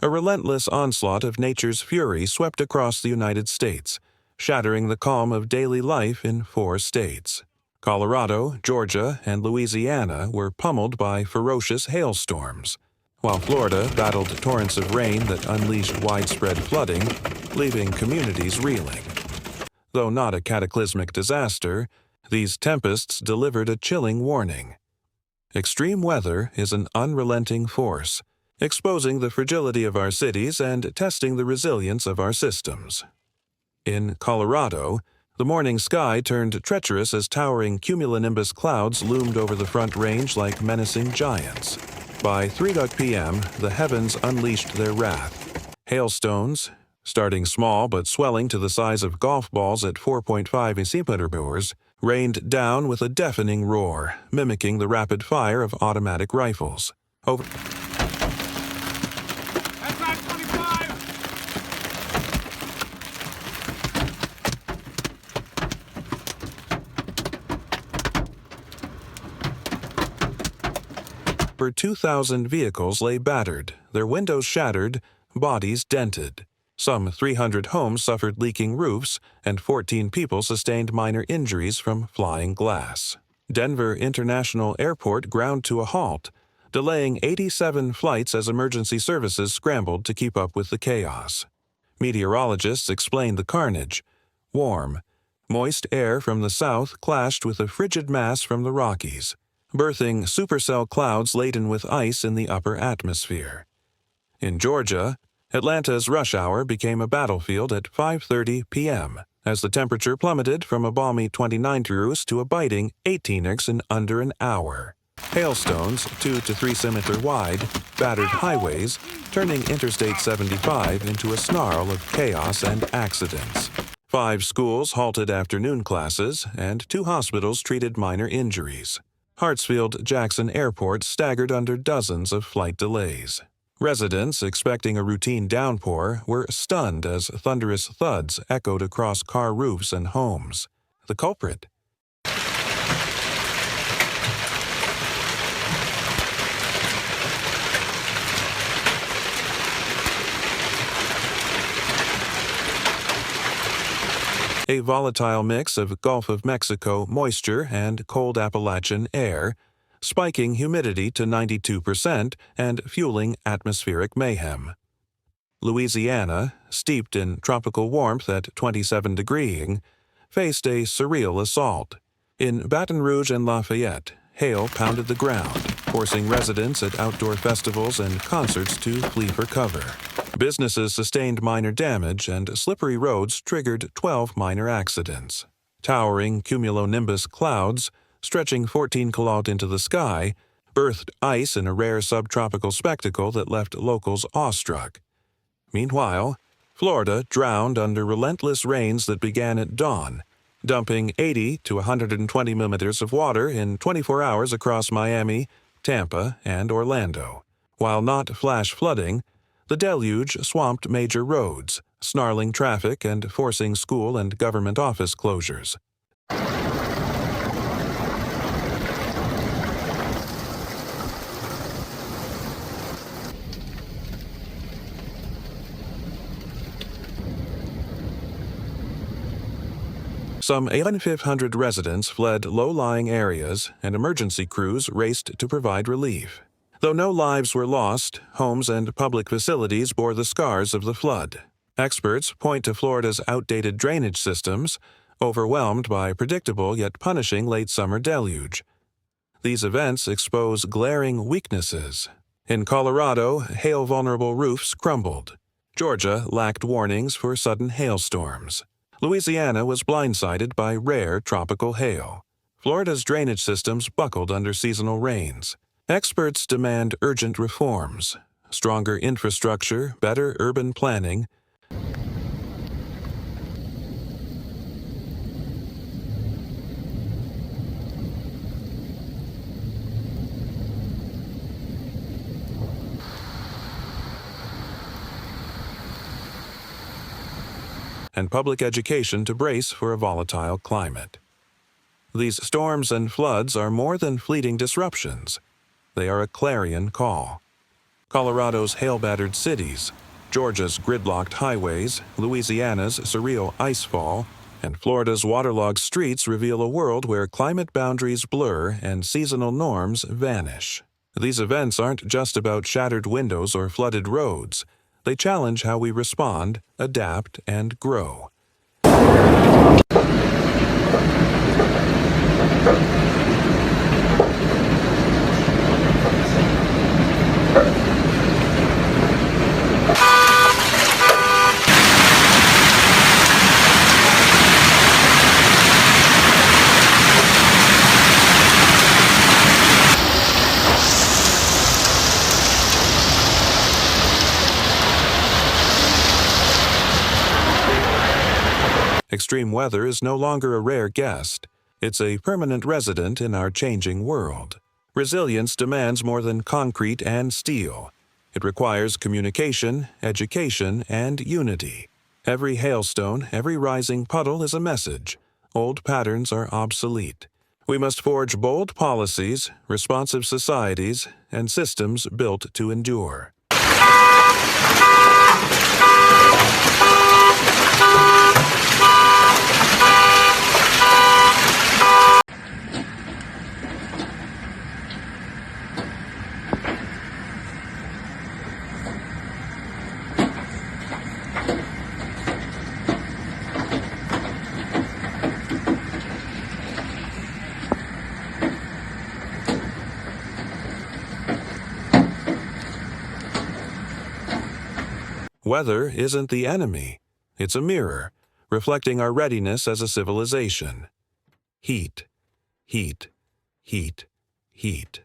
A relentless onslaught of nature's fury swept across the United States, shattering the calm of daily life in 4 states. Colorado, Georgia, and Louisiana were pummeled by ferocious hailstorms, while Florida battled torrents of rain that unleashed widespread flooding, leaving communities reeling. Though not a cataclysmic disaster, these tempests delivered a chilling warning. Extreme weather is an unrelenting force, exposing the fragility of our cities and testing the resilience of our systems. In Colorado, the morning sky turned treacherous as towering cumulonimbus clouds loomed over the Front Range like menacing giants. By 3 p.m., the heavens unleashed their wrath. Hailstones, starting small but swelling to the size of golf balls at 4.5 cm, rained down with a deafening roar, mimicking the rapid fire of automatic rifles. Over 2,000 vehicles lay battered, their windows shattered, bodies dented. Some 300 homes suffered leaking roofs, and 14 people sustained minor injuries from flying glass. Denver International Airport ground to a halt, delaying 87 flights as emergency services scrambled to keep up with the chaos. Meteorologists explained the carnage. Warm, moist air from the south clashed with a frigid mass from the Rockies, birthing supercell clouds laden with ice in the upper atmosphere. In Georgia, Atlanta's rush hour became a battlefield at 5:30 p.m. as the temperature plummeted from a balmy 29 degrees to a biting 18 degrees in under an hour. Hailstones, 2 to 3 cm wide, battered highways, turning Interstate 75 into a snarl of chaos and accidents. 5 schools halted afternoon classes, and 2 hospitals treated minor injuries. Hartsfield-Jackson Airport staggered under dozens of flight delays. Residents expecting a routine downpour were stunned as thunderous thuds echoed across car roofs and homes. The culprit? A volatile mix of Gulf of Mexico moisture and cold Appalachian air, spiking humidity to 92% and fueling atmospheric mayhem. Louisiana, steeped in tropical warmth at 27 degrees, faced a surreal assault. In Baton Rouge and Lafayette, hail pounded the ground, forcing residents at outdoor festivals and concerts to flee for cover. Businesses sustained minor damage, and slippery roads triggered 12 minor accidents. Towering cumulonimbus clouds, stretching 14 km into the sky, birthed ice in a rare subtropical spectacle that left locals awestruck. Meanwhile, Florida drowned under relentless rains that began at dawn, dumping 80 to 120 millimeters of water in 24 hours across Miami, Tampa, and Orlando. While not flash flooding, the deluge swamped major roads, snarling traffic and forcing school and government office closures. Some 1,100 residents fled low-lying areas, and emergency crews raced to provide relief. Though no lives were lost, homes and public facilities bore the scars of the flood. Experts point to Florida's outdated drainage systems, overwhelmed by predictable yet punishing late-summer deluge. These events expose glaring weaknesses. In Colorado, hail-vulnerable roofs crumbled. Georgia lacked warnings for sudden hailstorms. Louisiana was blindsided by rare tropical hail. Florida's drainage systems buckled under seasonal rains. Experts demand urgent reforms, stronger infrastructure, better urban planning, and public education to brace for a volatile climate. These storms and floods are more than fleeting disruptions. They are a clarion call. Colorado's hail-battered cities, Georgia's gridlocked highways, Louisiana's surreal icefall, and Florida's waterlogged streets reveal a world where climate boundaries blur and seasonal norms vanish. These events aren't just about shattered windows or flooded roads. They challenge how we respond, adapt, and grow. Extreme weather is no longer a rare guest. It's a permanent resident in our changing world. Resilience demands more than concrete and steel. It requires communication, education, and unity. Every hailstone, every rising puddle is a message. Old patterns are obsolete. We must forge bold policies, responsive societies, and systems built to endure. Weather isn't the enemy. It's a mirror, reflecting our readiness as a civilization. Heat, heat, heat, heat.